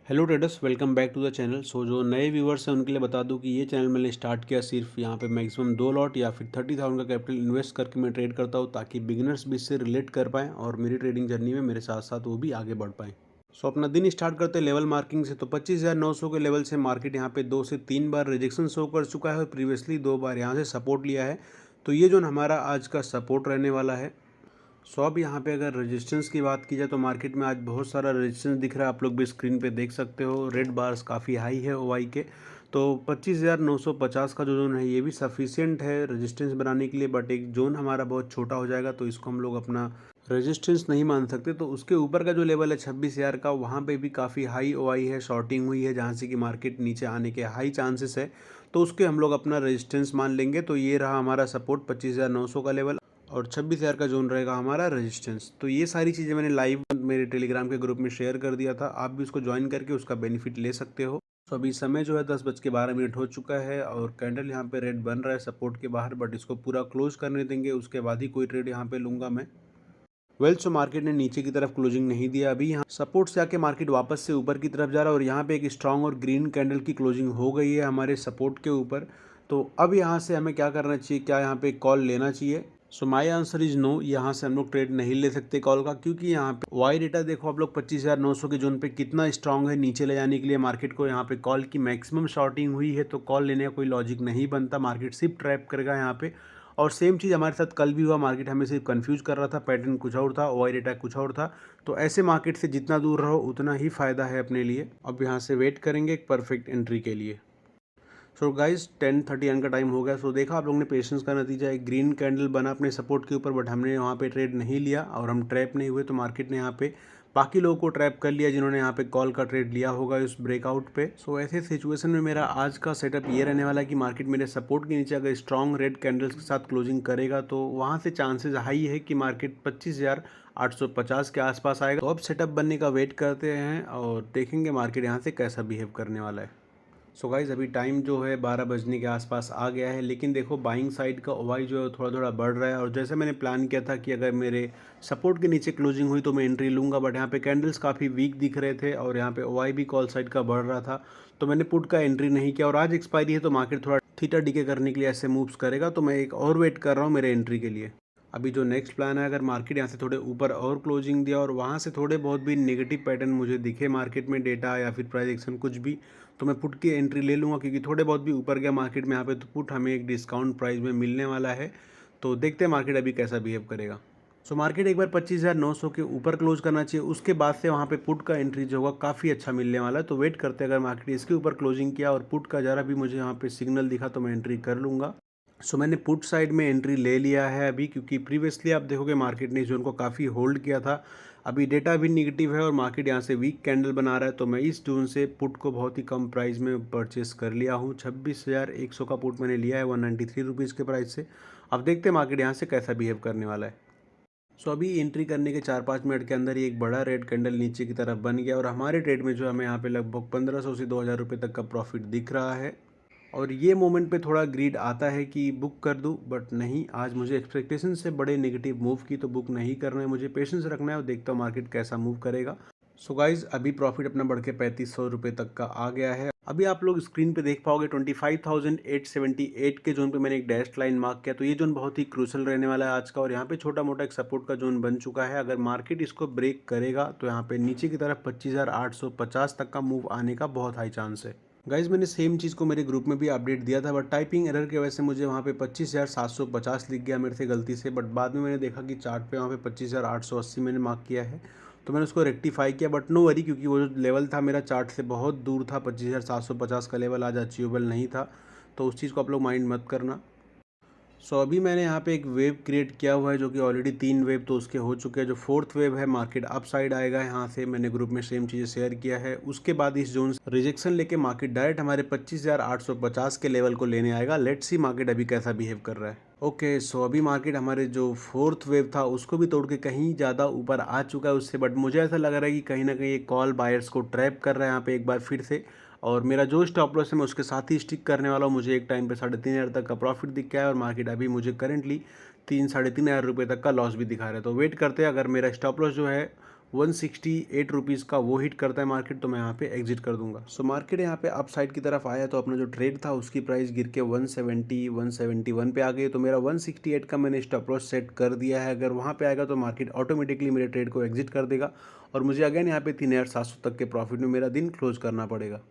Hello traders, welcome back to the channel. जो नए viewers हैं उनके लिए बता दूं कि ये चैनल मैंने स्टार्ट किया सिर्फ यहाँ पे मैक्सिमम 2 लॉट या फिर 30,000 का कैपिटल इन्वेस्ट करके मैं ट्रेड करता हूँ, ताकि बिगिनर्स भी इससे रिलेट कर पाएँ और मेरी ट्रेडिंग जर्नी में मेरे साथ साथ वो भी आगे बढ़ पाएँ। अपना दिन स्टार्ट करते हैं लेवल मार्किंग से। तो 25,900 के लेवल से मार्केट यहाँ पे 2 से 3 बार रिजेक्शन शो कर चुका है और प्रीवियसली 2 बार यहाँ से सपोर्ट लिया है। तो ये जो हमारा आज का सपोर्ट रहने वाला है। अब यहाँ पे अगर रेजिस्टेंस की बात की जाए तो मार्केट में आज बहुत सारा रेजिस्टेंस दिख रहा है, आप लोग भी स्क्रीन पे देख सकते हो। रेड बार्स काफ़ी हाई है ओवाई के। तो 25,950 का जो जोन है ये भी सफिशिएंट है रेजिस्टेंस बनाने के लिए, बट एक जोन हमारा बहुत छोटा हो जाएगा तो इसको हम लोग अपना रेजिस्टेंस नहीं मान सकते। तो उसके ऊपर का जो लेवल है 26,000 का, वहाँ पे भी काफ़ी हाई ओवाई है, शॉर्टिंग हुई है, जहाँ से कि मार्केट नीचे आने के हाई चांसेस है। तो उसके हम लोग अपना रेजिस्टेंस मान लेंगे। तो ये रहा हमारा सपोर्ट 25,900 का लेवल और 26,000 का जोन रहेगा हमारा रेजिस्टेंस। तो ये सारी चीज़ें मैंने लाइव मेरे टेलीग्राम के ग्रुप में शेयर कर दिया था, आप भी उसको ज्वाइन करके उसका बेनिफिट ले सकते हो। तो अभी समय जो है 10:12 हो चुका है और कैंडल यहाँ पे रेड बन रहा है सपोर्ट के बाहर, बट इसको पूरा क्लोज करने देंगे, उसके बाद ही कोई ट्रेड यहाँ पे लूँगा मैं। मार्केट ने नीचे की तरफ क्लोजिंग नहीं दिया, अभी यहाँ सपोर्ट से आके मार्केट वापस से ऊपर की तरफ जा रहा है और यहाँ पे एक स्ट्रांग और ग्रीन कैंडल की क्लोजिंग हो गई है हमारे सपोर्ट के ऊपर। तो अब यहाँ से हमें क्या करना चाहिए, क्या यहाँ पे कॉल लेना चाहिए? My answer is no. यहाँ से हम लोग ट्रेड नहीं ले सकते कॉल का, क्योंकि यहाँ पे वाई डेटा देखो आप लोग 25,900 के जोन पे कितना स्ट्रांग है नीचे ले जाने के लिए मार्केट को। यहाँ पे कॉल की मैक्सिमम शॉर्टिंग हुई है, तो कॉल लेने का कोई लॉजिक नहीं बनता, मार्केट सिर्फ ट्रैप करेगा यहाँ पे। और सेम चीज़ हमारे साथ कल भी हुआ, मार्केट हमें सिर्फ कंफ्यूज कर रहा था, पैटर्न कुछ और था, ओआई डेटा कुछ और था। तो ऐसे मार्केट से जितना दूर रहो उतना ही फ़ायदा है अपने लिए। अब यहाँ से वेट करेंगे एक परफेक्ट एंट्री के लिए। गाइज 10:30 का टाइम हो गया। देखा आप लोगों ने पेशेंस का नतीजा, एक ग्रीन कैंडल बना अपने सपोर्ट के ऊपर, बट हमने वहाँ पे ट्रेड नहीं लिया और हम ट्रैप नहीं हुए। तो मार्केट ने यहाँ पे बाकी लोगों को ट्रैप कर लिया जिन्होंने यहाँ पे कॉल का ट्रेड लिया होगा इस ब्रेकआउट पे। ऐसे सिचुएशन में मेरा आज का सेटअप ये रहने वाला है कि मार्केट मेरे सपोर्ट के नीचे अगर स्ट्रॉन्ग रेड कैंडल्स के साथ क्लोजिंग करेगा तो वहाँ से चांसेस हाई है कि मार्केट 25,850 के आसपास आएगा। तो अब सेटअप बनने का वेट करते हैं और देखेंगे मार्केट यहाँ से कैसा बिहेव करने वाला है। गाइज़ अभी टाइम जो है 12 बजने के आसपास आ गया है, लेकिन देखो बाइंग साइड का ओवाई जो है थोड़ा थोड़ा बढ़ रहा है। और जैसे मैंने प्लान किया था कि अगर मेरे सपोर्ट के नीचे क्लोजिंग हुई तो मैं एंट्री लूँगा, बट यहाँ पे कैंडल्स काफ़ी वीक दिख रहे थे और यहाँ पे ओवाई भी कॉल साइड का बढ़ रहा था, तो मैंने पुट का एंट्री नहीं किया। और आज एक्सपायरी है तो मार्केट थोड़ा थीटा डीके करने के लिए ऐसे मूव्स करेगा, तो मैं एक और वेट कर रहा हूँ मेरे एंट्री के लिए। अभी जो नेक्स्ट प्लान है, अगर मार्केट यहाँ से थोड़े ऊपर और क्लोजिंग दिया और वहाँ से थोड़े बहुत भी नेगेटिव पैटर्न मुझे दिखे मार्केट में, डेटा या फिर प्राइस एक्शन कुछ भी, तो मैं पुट की एंट्री ले लूँगा, क्योंकि थोड़े बहुत भी ऊपर गया मार्केट में यहाँ पे तो पुट हमें एक डिस्काउंट प्राइस में मिलने वाला है। तो देखते हैं मार्केट अभी कैसा बिहेव करेगा। मार्केट एक बार 25,900 के ऊपर क्लोज करना चाहिए, उसके बाद से वहाँ पे पुट का एंट्री जो होगा काफ़ी अच्छा मिलने वाला है। तो वेट करते हैं, अगर मार्केट इसके ऊपर क्लोजिंग किया और पुट का ज़रा भी मुझे यहाँ पे सिग्नल दिखा तो मैं एंट्री कर लूँगा। मैंने पुट साइड में एंट्री ले लिया है अभी, क्योंकि प्रीवियसली आप देखोगे मार्केट ने इस जोन को काफ़ी होल्ड किया था। अभी डेटा भी निगेटिव है और मार्केट यहाँ से वीक कैंडल बना रहा है, तो मैं इस जोन से पुट को बहुत ही कम प्राइस में परचेस कर लिया हूँ। 26,100 का पुट मैंने लिया है 193 रुपीज़ के प्राइस से। अब देखते हैं मार्केट यहाँ से कैसा बिहेव करने वाला है। अभी एंट्री करने के 4-5 मिनट के अंदर ही एक बड़ा रेड कैंडल नीचे की तरफ बन गया और हमारे ट्रेड में जो हमें यहाँ पे लगभग 1,500 से 2,000 रुपये तक का प्रॉफिट दिख रहा है। और ये मोमेंट पे थोड़ा ग्रीड आता है कि बुक कर दूं, बट नहीं, आज मुझे एक्सपेक्टेशन से बड़े नेगेटिव मूव की, तो बुक नहीं करना है, मुझे पेशेंस रखना है और देखता हूँ मार्केट कैसा मूव करेगा। गाइज अभी प्रॉफिट अपना बढ़ के 3,500 रुपये तक का आ गया है। अभी आप लोग स्क्रीन पे देख पाओगे 25,878 के जोन पे मैंने एक डैश लाइन मार्क किया, तो ये जोन बहुत ही क्रूशल रहने वाला है आज का। और यहाँ पे छोटा मोटा एक सपोर्ट का जोन बन चुका है, अगर मार्केट इसको ब्रेक करेगा तो यहाँ पे नीचे की तरफ 25,850 तक का मूव आने का बहुत हाई चांस है। गाइज मैंने सेम चीज़ को मेरे ग्रुप में भी अपडेट दिया था, बट टाइपिंग एरर की वजह से मुझे वहाँ पे 25,750 लिख गया मेरे से गलती से। बट बाद में मैंने देखा कि चार्ट पे वहाँ पे 25,880 मैंने मार्क किया है, तो मैंने उसको रेक्टिफाई किया। बट नो वरी, क्योंकि वो जो लेवल था मेरा चार्ट से बहुत दूर था, 25,750 का लेवल आज अचीवेबल नहीं था, तो उस चीज़ को आप लोग माइंड मत करना। अभी मैंने यहाँ पे एक वेव क्रिएट किया हुआ है, जो कि ऑलरेडी 3 वेव तो उसके हो चुके हैं। जो 4th वेव है मार्केट अप साइड आएगा, यहाँ से मैंने ग्रुप में सेम चीज़ें शेयर किया है। उसके बाद इस जोन से रिजेक्शन लेके मार्केट डायरेक्ट हमारे 25,850 के लेवल को लेने आएगा। लेट्स सी मार्केट अभी कैसा बिहेव कर रहा है। ओके, अभी मार्केट हमारे जो 4th वेव था उसको भी तोड़ के कहीं ज़्यादा ऊपर आ चुका है उससे, बट मुझे ऐसा लग रहा है कि कहीं ना कहीं कॉल बायर्स को ट्रैप कर रहा है यहाँ पे एक बार फिर से। और मेरा जो स्टॉप लॉस है मैं उसके साथ ही स्टिक करने वाला हूँ। मुझे एक टाइम पे 3,500 तक का प्रॉफिट दिख गया है और मार्केट अभी मुझे करंटली 3-3,500 रुपये तक का लॉस भी दिखा रहा है। तो वेट करते हैं, अगर मेरा स्टॉप लॉस जो है 168 का वो हिट करता है मार्केट तो मैं यहाँ पे एग्जिट कर दूंगा। सो मार्केट यहाँ पे अप साइड की तरफ आया तो अपना जो ट्रेड था उसकी प्राइस गिर के 171 पे आ गई, तो मेरा 168 का मैंने स्टॉप लॉस सेट कर दिया है। अगर वहाँ पे आएगा तो मार्केट ऑटोमेटिकली मेरे ट्रेड को एग्जिट कर देगा और मुझे अगेन यहाँ पे 3700 तक के प्रॉफिट में मेरा दिन क्लोज करना पड़ेगा।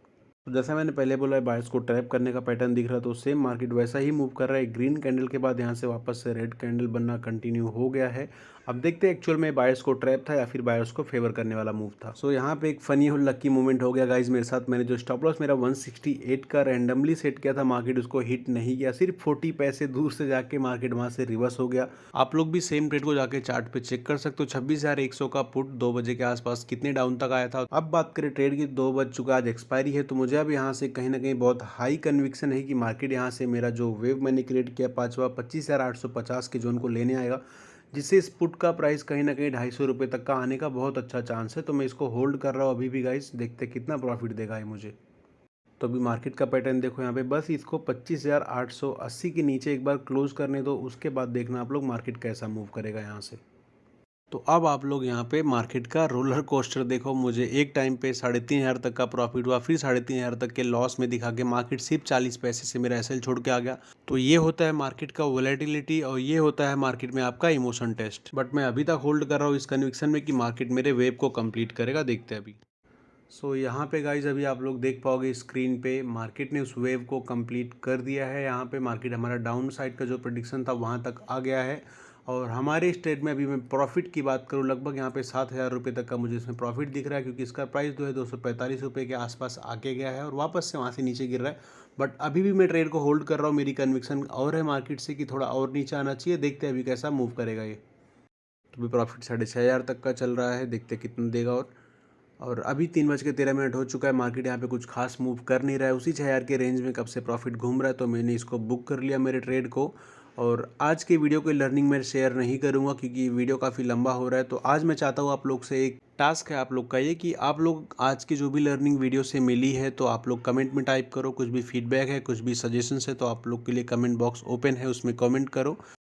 तो जैसा मैंने पहले बोला है, बायर्स को ट्रैप करने का पैटर्न दिख रहा है, तो सेम मार्केट वैसा ही मूव कर रहा है। ग्रीन कैंडल के बाद यहाँ से वापस से रेड कैंडल बनना कंटिन्यू हो गया है। अब देखते हैं एक्चुअल में बायर्स को ट्रैप था या फिर बायर्स को फेवर करने वाला मूव था। सो यहाँ पे एक फनी और लकी मूवमेंट हो गया गाइज मेरे साथ। मैंने जो स्टॉप लॉस मेरा 168 का रैंडमली सेट किया था, मार्केट उसको हिट नहीं किया, सिर्फ 40 पैसे दूर से जाके मार्केट वहाँ से रिवर्स हो गया। आप लोग भी सेम ट्रेड को जाके चार्ट पे चेक कर सकते हो। 26,100 का पुट 2 बजे के आसपास कितने डाउन तक आया था। अब बात करें ट्रेड की, 2 बज चुका, आज एक्सपायरी है, तो मुझे अब यहाँ से कहीं ना कहीं बहुत हाई कन्विक्शन है कि मार्केट यहाँ से मेरा जो वेव मैंने क्रिएट किया पांचवा 25,850 के जोन को लेने आएगा, जिससे इस पुट का प्राइस कहीं ना कहीं 250 रुपये तक का आने का बहुत अच्छा चांस है। तो मैं इसको होल्ड कर रहा हूँ अभी भी गाइस, देखते कितना प्रॉफिट देगा ये मुझे। तो अभी मार्केट का पैटर्न देखो यहाँ पे, बस इसको 25,880 के नीचे एक बार क्लोज करने दो, उसके बाद देखना आप लोग मार्केट कैसा मूव करेगा यहाँ से। तो अब आप लोग यहाँ पे मार्केट का रोलर कोस्टर देखो। मुझे एक टाइम पे 3,500 तक का प्रॉफिट हुआ, फिर 3,500 तक के लॉस में दिखा के मार्केट सिर्फ 40 पैसे से मेरा एसएल छोड़ के आ गया। तो ये होता है मार्केट का वोलेटिलिटी और ये होता है मार्केट में आपका इमोशन टेस्ट। बट मैं अभी तक होल्ड कर रहा हूँ इस कन्विक्शन में कि मार्केट मेरे वेव को कंप्लीट करेगा, देखते हैं अभी। सो यहाँ पे गाइज अभी आप लोग देख पाओगे स्क्रीन पे, मार्केट ने उस वेव को कंप्लीट कर दिया है। यहाँ पे मार्केट हमारा डाउन साइड का जो प्रेडिक्शन था वहाँ तक आ गया है और हमारे इस ट्रेड में अभी मैं प्रॉफिट की बात करूँ, लगभग यहाँ पे 7,000 रुपये तक का मुझे इसमें प्रॉफिट दिख रहा है, क्योंकि इसका प्राइस जो है 245 रुपये के आसपास आके गया है और वापस से वहाँ से नीचे गिर रहा है। बट अभी भी मैं ट्रेड को होल्ड कर रहा हूँ, मेरी कन्विक्शन और है मार्केट से कि थोड़ा और नीचे आना चाहिए, देखते हैं अभी कैसा मूव करेगा ये। तो भी प्रॉफिट 6,500 तक का चल रहा है, देखते कितना देगा। और अभी 3:13 हो चुका है, मार्केट यहाँ पे कुछ खास मूव कर नहीं रहा है, उसी 6,000 के रेंज में कब से प्रॉफिट घूम रहा है, तो मैंने इसको बुक कर लिया मेरे ट्रेड को। और आज के वीडियो को लर्निंग में शेयर नहीं करूँगा क्योंकि वीडियो काफ़ी लंबा हो रहा है। तो आज मैं चाहता हूँ आप लोग से एक टास्क है आप लोग का ये, कि आप लोग आज की जो भी लर्निंग वीडियो से मिली है तो आप लोग कमेंट में टाइप करो, कुछ भी फीडबैक है, कुछ भी सजेशंस है तो आप लोग के लिए कमेंट बॉक्स ओपन है, उसमें कमेंट करो।